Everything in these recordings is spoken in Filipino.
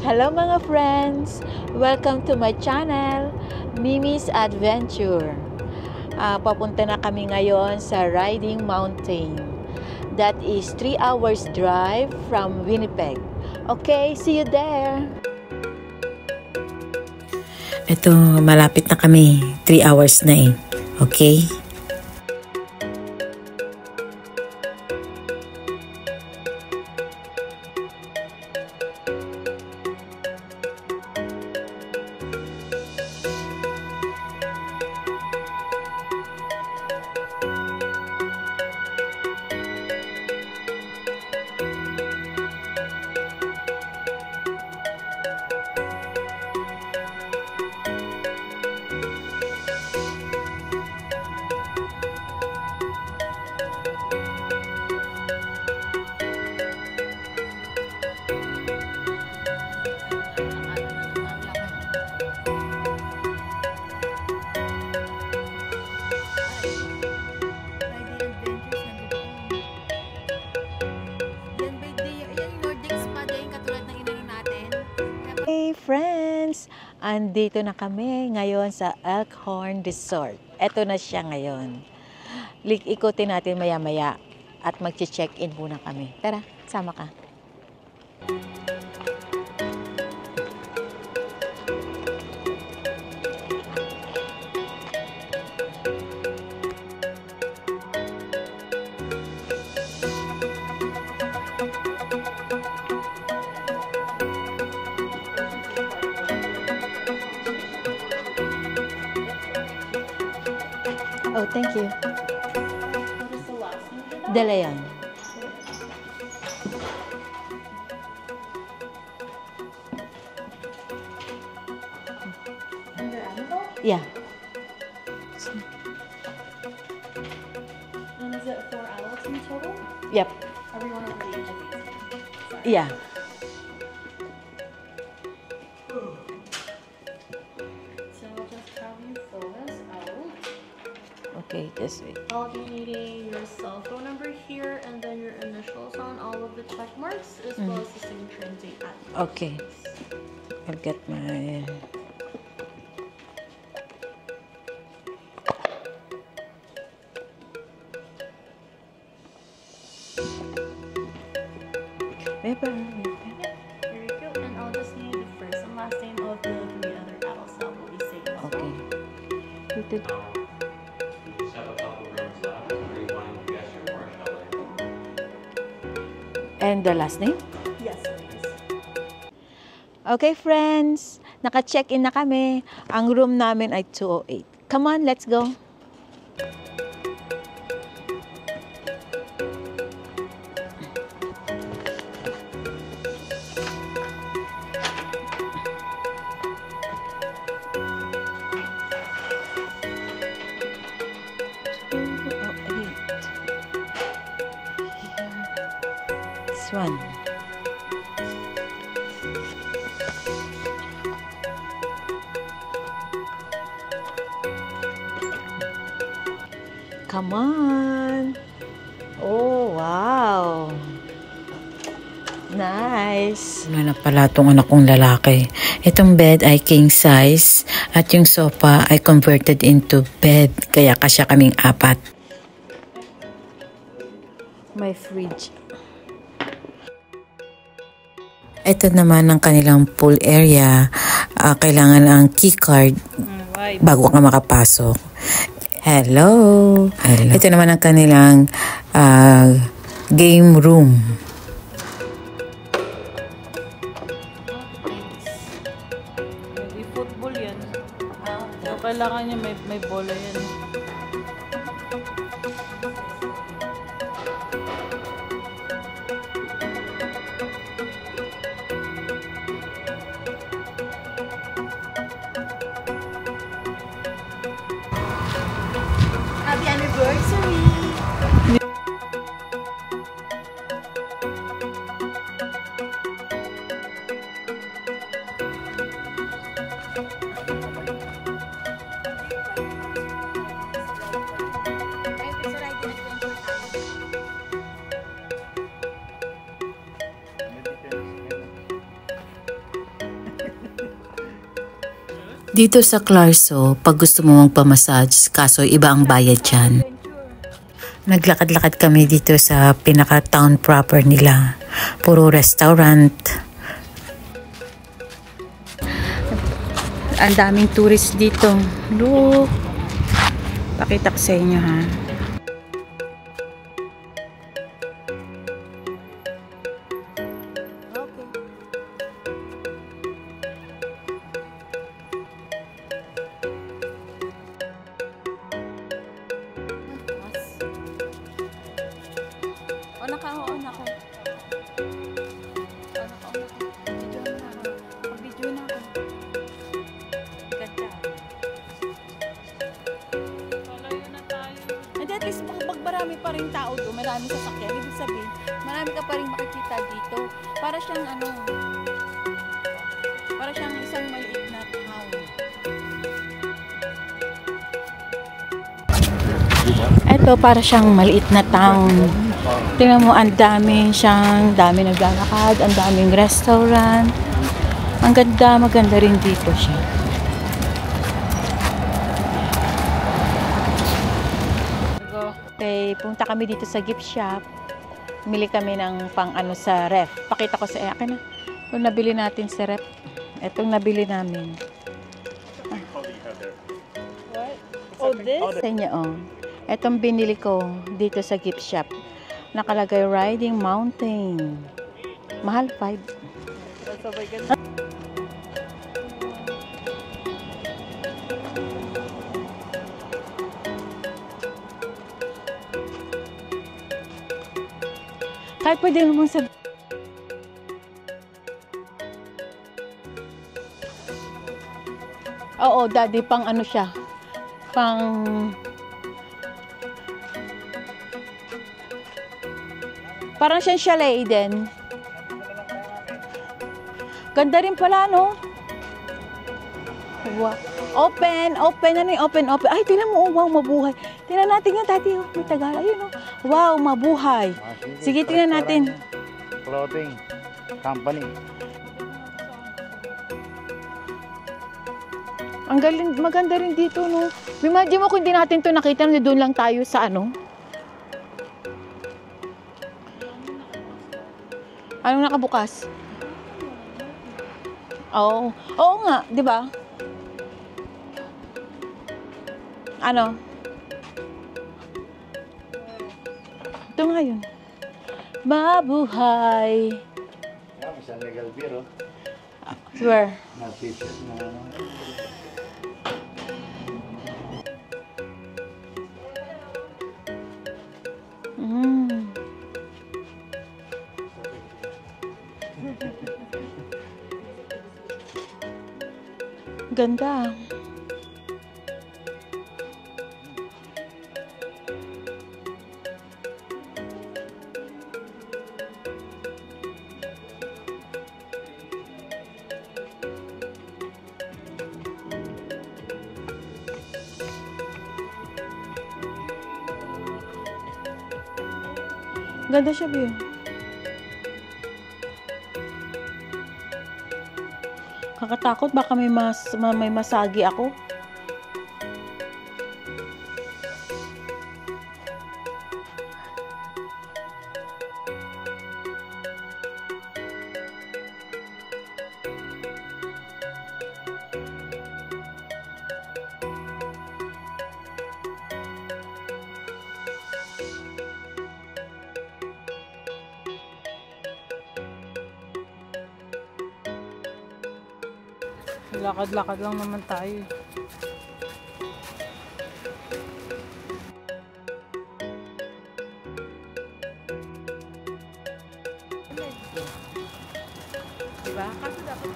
Hello mga friends! Welcome to my channel, Mimi's Adventure. Papunta na kami ngayon sa Riding Mountain. That is 3 hours drive from Winnipeg. Okay, see you there! Ito, malapit na kami. 3 hours na eh. Okay? Hey friends! Andito na kami ngayon sa Elkhorn Resort. Ito na siya ngayon. Ikutin natin maya-maya at mag-check-in muna kami. Tara, sama ka. Oh, thank you. What is the last name? De Leon. Under Annabelle? Yeah. And is it 4 adults in total? Yep. Everyone over the age of 18. Sorry. Yeah. So I'll just have you fill this out. Okay, this way. I'll be needing your cell phone number here and then your initials on all of the check marks as well as the signature and date at the Okay. I'll get my... Maybe. Here you go. And I'll just need the first and last name of the 3 other adults that will be saved as Okay. well. You just have a couple rooms left. Are you wanting to guess your Marshall? And the last name? Yes, please. Okay, friends. Naka-check-in na kami. Ang room namin ay 208. Come on, let's go. This one. Come on. Oh, wow. Nice. Wala na pala itong anak kong lalaki. Itong bed ay king size at yung sofa ay converted into bed. Kaya kasya kaming 4. My fridge. Ito naman ang kanilang pool area. Kailangan ang key card bago ka makapasok. Hello. Ito naman ang kanilang game room. May football yan. So, kailangan niya may bola yan. Happy anniversary! Dito sa Clarso, pag gusto mo magpamassage, kaso iba ang bayad dyan. Naglakad-lakad kami dito sa pinaka-town proper nila. Puro restaurant. Ang daming tourist dito. Look! Pakita ko sa inyo ha. At least pag marami pa rin tao doon, marami sasakyan, ibig sabihin, marami ka pa rin makikita dito. Para siyang para siyang isang maliit na town. Ito, para siyang maliit na town. Tingnan mo, ang dami naglalakad, ang daming restaurant. Ang ganda, maganda rin dito siya. Okay, punta kami dito sa gift shop. Mili kami ng pang-ano sa ref. Pakita ko sa akin na. Kung nabili natin sa ref. Itong nabili namin. What? Oh, this? Sa inyo, oh. Itong binili ko dito sa gift shop. Nakalagay Riding Mountain. Mahal, 5. That's oh my goodness. Kahit pwede naman sa... Oo, daddy, pang ano siya. Pang... Parang siyang chalet din. Ganda rin pala, no? Wow. Open. Ano yung open? Ay, tingnan mo. Oh, wow, mabuhay. Tingnan natin yan, daddy. Oh, may tagal. Ayun, oh. Wow, mabuhay. Sige, tingnan natin. Clothing company. Ang galing, maganda rin dito, no? Imagine mo kung hindi natin to nakita, doon lang tayo sa ano. Anong nakabukas? Oo. Oo nga, di ba? Ano? Ito nga yun. Mabuhay. San Miguel Biro. Where? Na t-shirt na ano. Ganda. Ganda siya, Bill. Kakatakot, baka may masagi ako. Lakad-lakad lang naman tayo. Diba? Kasi dapat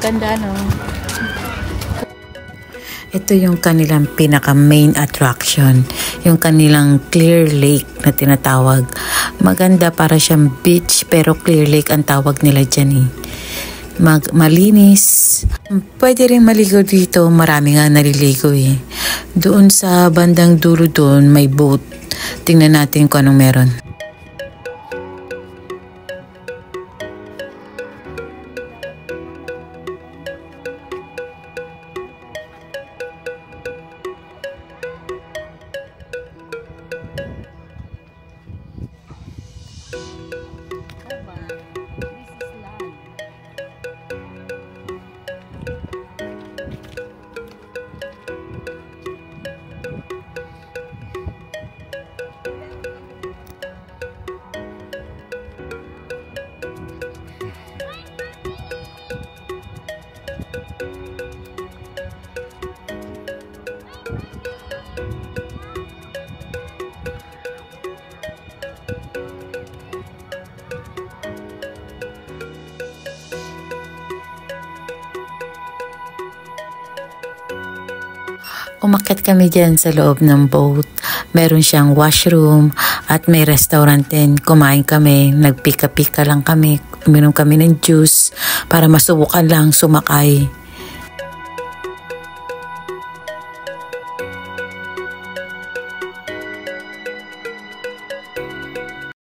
ganda, no? Ito yung kanilang pinaka main attraction, yung kanilang clear lake na tinatawag. Maganda, para siyang beach pero clear lake ang tawag nila dyan eh. Malinis. Pwede rin maligo dito, marami nga naliligo eh. Doon sa bandang dulo doon may boat. Tingnan natin kung anong meron. Umakyat kami dyan sa loob ng boat. Meron siyang washroom at may restaurant din. Kumain kami, nagpika-pika lang kami. Uminom kami ng juice para masubukan lang sumakay.